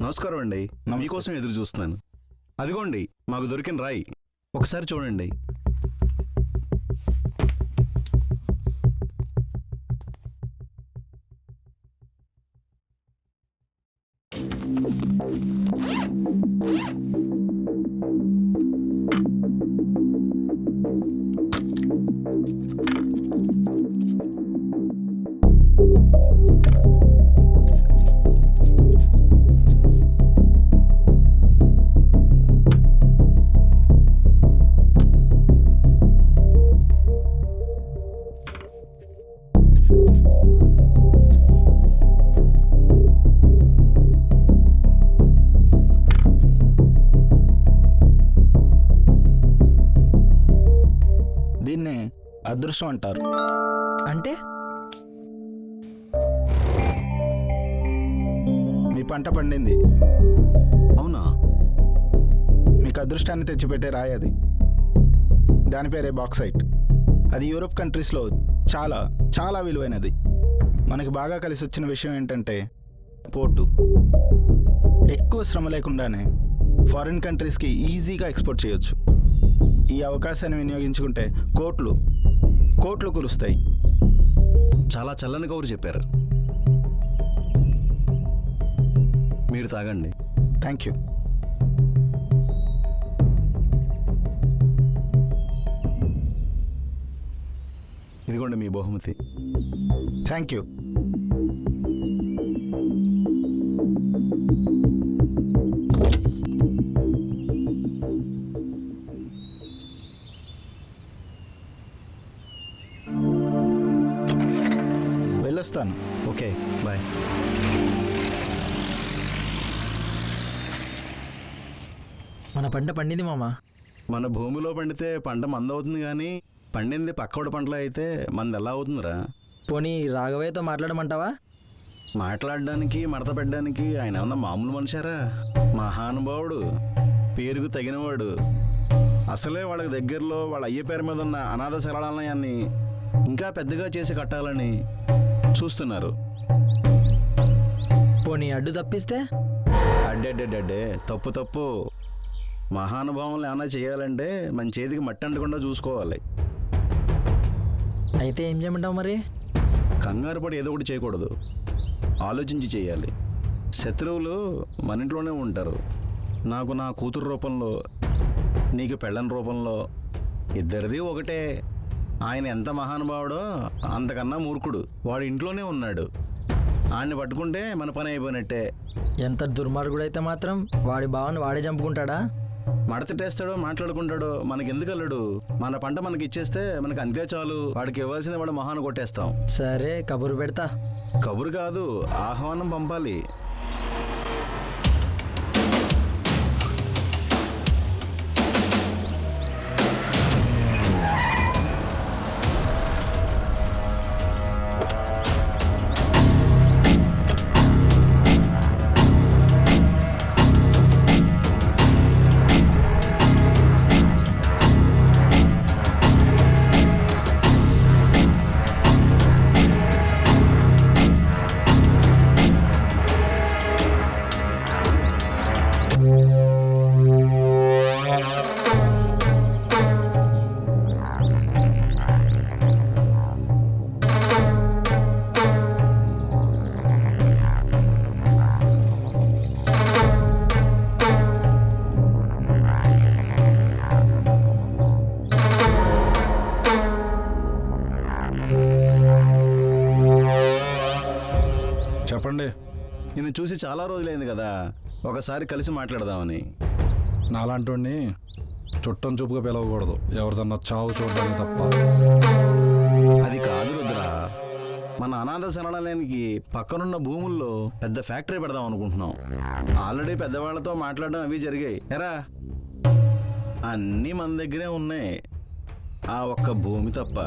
నమస్కారం అండి. మీకోసం ఎదురు చూస్తున్నాను. అదిగోండి మాకు దొరికిన రాయి, ఒకసారి చూడండి. దీన్నే అదృష్టం అంటారు. అంటే మీ పంట పండింది, అవునా? మీకు అదృష్టాన్ని తెచ్చిపెట్టే రాయి అది. దాని పేరే బాక్సైట్. అది యూరోప్ కంట్రీస్లో చాలా చాలా విలువైనది. మనకి బాగా కలిసి వచ్చిన విషయం ఏంటంటే పోర్టు. ఎక్కువ శ్రమ లేకుండానే ఫారిన్ కంట్రీస్కి ఈజీగా ఎక్స్పోర్ట్ చేయొచ్చు. ఈ అవకాశాన్ని వినియోగించుకుంటే కోట్లు కోట్లు కురుస్తాయి. చాలా చల్లని కబురు చెప్పారు. మీరు తాగండి. Thank you. ఇదిగోండి మీ బహుమతి. Thank you. వెళ్ళొస్తాను. Okay, bye. మన పంట పండింది మామ. మన భూమిలో పండితే పంట మందవుతుంది, కానీ పండింది పక్కవాడి పంటలో అయితే మంది ఎలా అవుతుందిరా? పోనీ రాఘవయ్యతో మాట్లాడమంటావా? మాట్లాడడానికి మడత పెట్టడానికి ఆయన ఏమన్నా మామూలు మనిషారా? మహానుభావుడు, పేరుకు తగినవాడు. అసలే వాళ్ళకి దగ్గరలో వాళ్ళ అయ్య పేరు మీద ఉన్న అనాథ శరణాలయాన్ని ఇంకా పెద్దగా చేసి కట్టాలని చూస్తున్నారు. పోనీ అడ్డు తప్పిస్తే? అడ్డే తప్పు తప్పు. మహానుభావులు ఏమైనా చేయాలంటే మన చేతికి మట్టి అంటకుండా చూసుకోవాలి. అయితే ఏం చేయమంటావు మరి? కంగారు పడి ఏదో ఒకటి చేయకూడదు, ఆలోచించి చేయాలి. శత్రువులు మన ఇంట్లోనే ఉంటారు. నాకు నా కూతురు రూపంలో, నీకు పెళ్ళని రూపంలో, ఇద్దరిది ఒకటే. ఆయన ఎంత మహానుభావుడో అంతకన్నా మూర్ఖుడు వాడు ఇంట్లోనే ఉన్నాడు. ఆయన్ని పట్టుకుంటే మన పని అయిపోయినట్టే. ఎంత దుర్మార్గుడైతే మాత్రం వాడి భావన వాడే చంపుకుంటాడా? మడతటేస్తాడో మాట్లాడుకుంటాడో మనకెందుకు అల్లుడు? మన పంట మనకి ఇచ్చేస్తే మనకు అంతే చాలు. వాడికి ఇవ్వాల్సిన వాడు మహాను కొట్టేస్తాం. సరే, కబురు పెడతా. కబురు కాదు, ఆహ్వానం పంపాలి. చెప్పండి. నిన్ను చూసి చాలా రోజులైంది కదా, ఒకసారి కలిసి మాట్లాడదామని. నాలాంటి చుట్టం చూపుగా పిలవకూడదు, ఎవరిదన్నా చావు చూడడానికి తప్ప. అది కాదు రుద్రా, మన అనాథ శరణాలయానికి పక్కనున్న భూముల్లో పెద్ద ఫ్యాక్టరీ పెడదాం అనుకుంటున్నాం. ఆల్రెడీ పెద్దవాళ్లతో మాట్లాడడం అవి జరిగాయి. ఎరా, అన్నీ మన దగ్గరే ఉన్నాయి, ఆ ఒక్క భూమి తప్ప.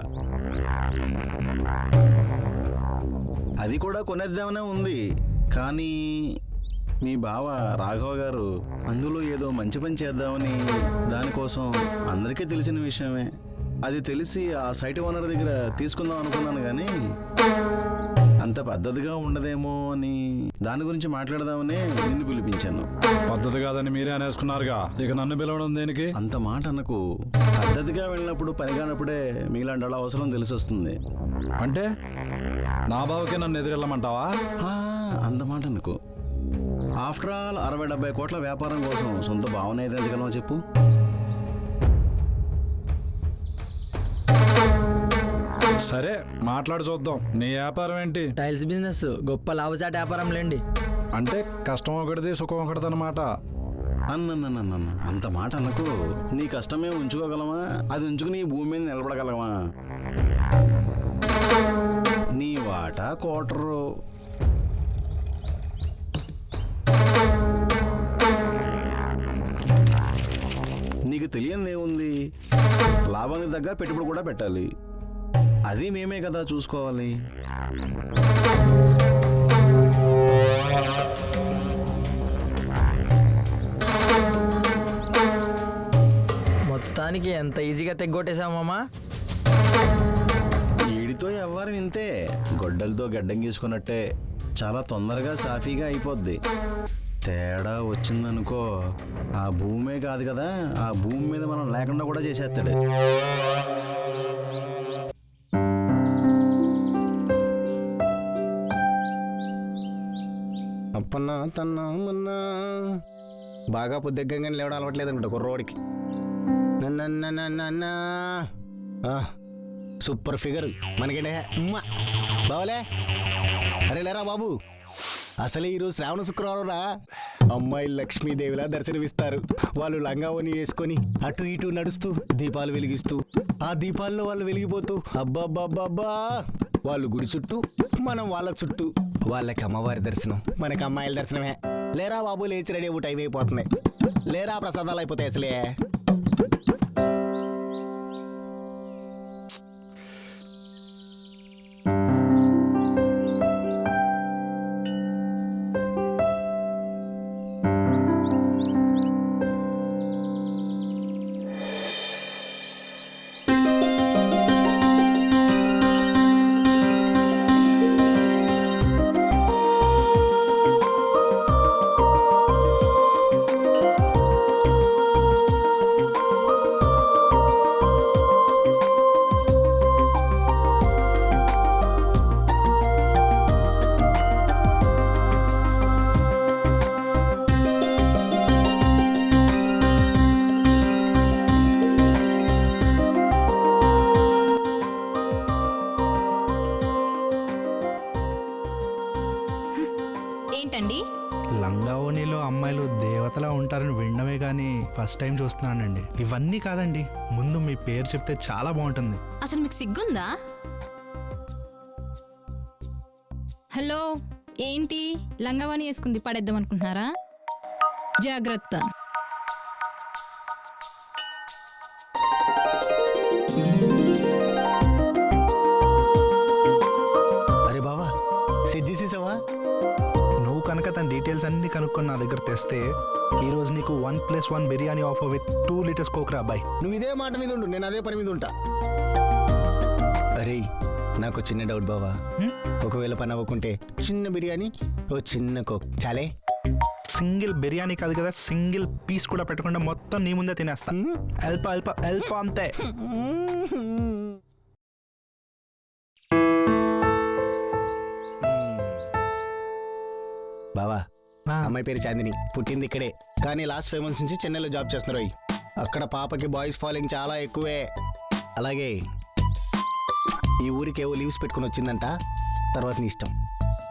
అది కూడా కొనేద్దామనే ఉంది, కానీ మీ బావ రాఘవ గారు అందులో ఏదో మంచి పని చేద్దామని, దానికోసం అందరికీ తెలిసిన విషయమే. అది తెలిసి ఆ సైట్ ఓనర్ దగ్గర తీసుకుందాం అనుకున్నాను, కానీ అంత పద్ధతిగా ఉండదేమో అని దాని గురించి మాట్లాడదామని నిన్ను పిలిపించాను. పద్ధతి కాదని మీరే అనేసుకున్నారుగా, ఇక నన్ను పిలవడం దేనికి? అంత మాట అనకు. పద్ధతిగా వెళ్ళినప్పుడు పని కానప్పుడే మీలాంటి వాళ్ళ అవసరం తెలిసి వస్తుంది. అంటే నా బావకే నన్ను ఎదురెళ్ళమంటావా? అంత మాట అనుకో. ఆఫ్టర్ ఆల్ 60-70 కోట్ల వ్యాపారం కోసం సొంత భావన ఎదిరించగలమో చెప్పు. సరే మాట్లాడి చూద్దాం. నీ వ్యాపారం ఏంటి? టైల్స్ బిజినెస్ గొప్ప లాభసాటి వ్యాపారం లేండి. అంటే కష్టం ఒకటిది సుఖం ఒకటిది అనమాట. అన్న అంత మాట అనకు. నీ కష్టమే ఉంచుకోగలమా? అది ఉంచుకుని భూమి మీద నిలబడగలమా? నీ వాటా కోటరు. నీకు తెలియనిది ఏముంది? లాభానికి తగ్గ పెట్టుబడి కూడా పెట్టాలి. అది మేమే కదా చూసుకోవాలి. మొత్తానికి ఎంత ఈజీగా తెగ్గొట్టేశామమ్మా. ఈడితో ఎవ్వరు ఇంతే, గొడ్డలతో గడ్డం గీసుకున్నట్టే చాలా తొందరగా సాఫీగా అయిపోద్ది. తేడా వచ్చిందనుకో, ఆ భూమే కాదు కదా, ఆ భూమి మీద మనం లేకుండా కూడా చేసేస్తాడు. అప్పన్నా తన్నా మొన్నా బాగా పొద్దుగానే లేవడం అలవట్లేదు అనుకుంటా కుర్రోడికి. సూపర్ ఫిగర్ మనకంటే బావలే. అరే లేరా బాబు, అసలే ఈరోజు శ్రావణ శుక్రవారం రా. అమ్మాయిలు లక్ష్మీదేవిలా దర్శనమిస్తారు. వాళ్ళు లంగావని వేసుకొని అటు ఇటు నడుస్తూ దీపాలు వెలిగిస్తూ, ఆ దీపాల్లో వాళ్ళు వెలిగిపోతూ, అబ్బాబ్బాబ్బా వాళ్ళు గుడి చుట్టూ, మనం వాళ్ళ చుట్టూ. వాళ్ళకి అమ్మవారి దర్శనం, మనకి అమ్మాయిల దర్శనమే. లేరా బాబు, లేచి రెడీ అవ్వు, టైం అయిపోతుంది. లేరా, ప్రసాదాలు అయిపోతాయి అసలే. ఏంటండి? లంగావోనిలో అమ్మాయిలు దేవతలా ఉంటారని వినడమే కానీ ఫస్ట్ టైం చూస్తున్నానండి. ఇవన్నీ కాదండి, ముందు మీ పేరు చెప్తే చాలా బాగుంటుంది. అసలు మీకు సిగ్గుందా? హలో, ఏంటి లంగావాణి వేసుకుంది పడేద్దాం అనుకుంటున్నారా? జాగ్రత్త. అరే బావా, సెట్ చేసేసావా? నువ్వు కనుక తన డీటెయిల్స్ అన్ని కనుక్కొని నా దగ్గర తెస్తే ఈరోజు నీకు 1+1 బిర్యానీ ఆఫర్ విత్ 2 లీటర్స్ కోక్రా అబ్బాయి. నువ్వు ఇదే మాట మీద ఉండు, నేను అదే పని మీద ఉంటా. అరే నాకు చిన్న డౌట్ బావా, ఒకవేళ పని అవ్వకుంటే చిన్న బిర్యానీ, ఓ చిన్న కోక్ చాలే. సింగిల్ బిర్యానీ కాదు కదా, సింగిల్ పీస్ కూడా పెట్టకుండా మొత్తం నీ ముందే తినేస్తా. అల్ప అల్ప అల్ప అంతే. బావా, అమ్మాయి పేరు చాందిని, పుట్టింది ఇక్కడే కానీ లాస్ట్ 5 months నుంచి చెన్నైలో జాబ్ చేస్తున్నారు. అక్కడ పాపకి బాయ్స్ ఫాలోయింగ్ చాలా ఎక్కువే. అలాగే ఈ ఊరికి ఏవో లీవ్స్ పెట్టుకుని వచ్చిందంట. తర్వాత నీ ఇష్టం.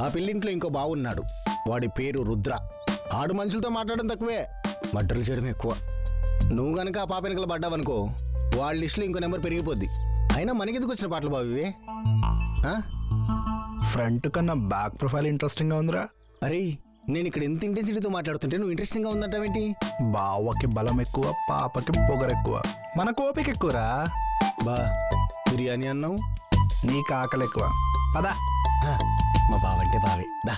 ఆ పిల్లింట్లో ఇంకో బావున్నాడు, వాడి పేరు రుద్ర. ఆడు మనుషులతో మాట్లాడడం తక్కువే, మర్డర్లు చేయడం ఎక్కువ. నువ్వు కనుక ఆ పాప వెనకలు పడ్డావనుకో, వాళ్ళ లిస్టులో ఇంకో నెంబర్ పెరిగిపోద్ది. అయినా మనకెందుకు వచ్చిన పాటలు బాబు ఇవే? ఫ్రంట్ కన్నా బ్యాక్ ప్రొఫైల్ ఇంట్రెస్టింగ్గా ఉందిరా. అరే నేను ఇక్కడ ఎంత ఇంటెన్సిటీతో మాట్లాడుతుంటే నువ్వు ఇంట్రెస్టింగ్గా ఉందంటావేంటి? బావకి బలం ఎక్కువ, పాపకి పొగరు ఎక్కువ, మనకు ఓపిక ఎక్కువరా. బా బిర్యానీ అన్నావు, నీకు ఆకలి ఎక్కువ. పదా మా బావంటే బావే దా.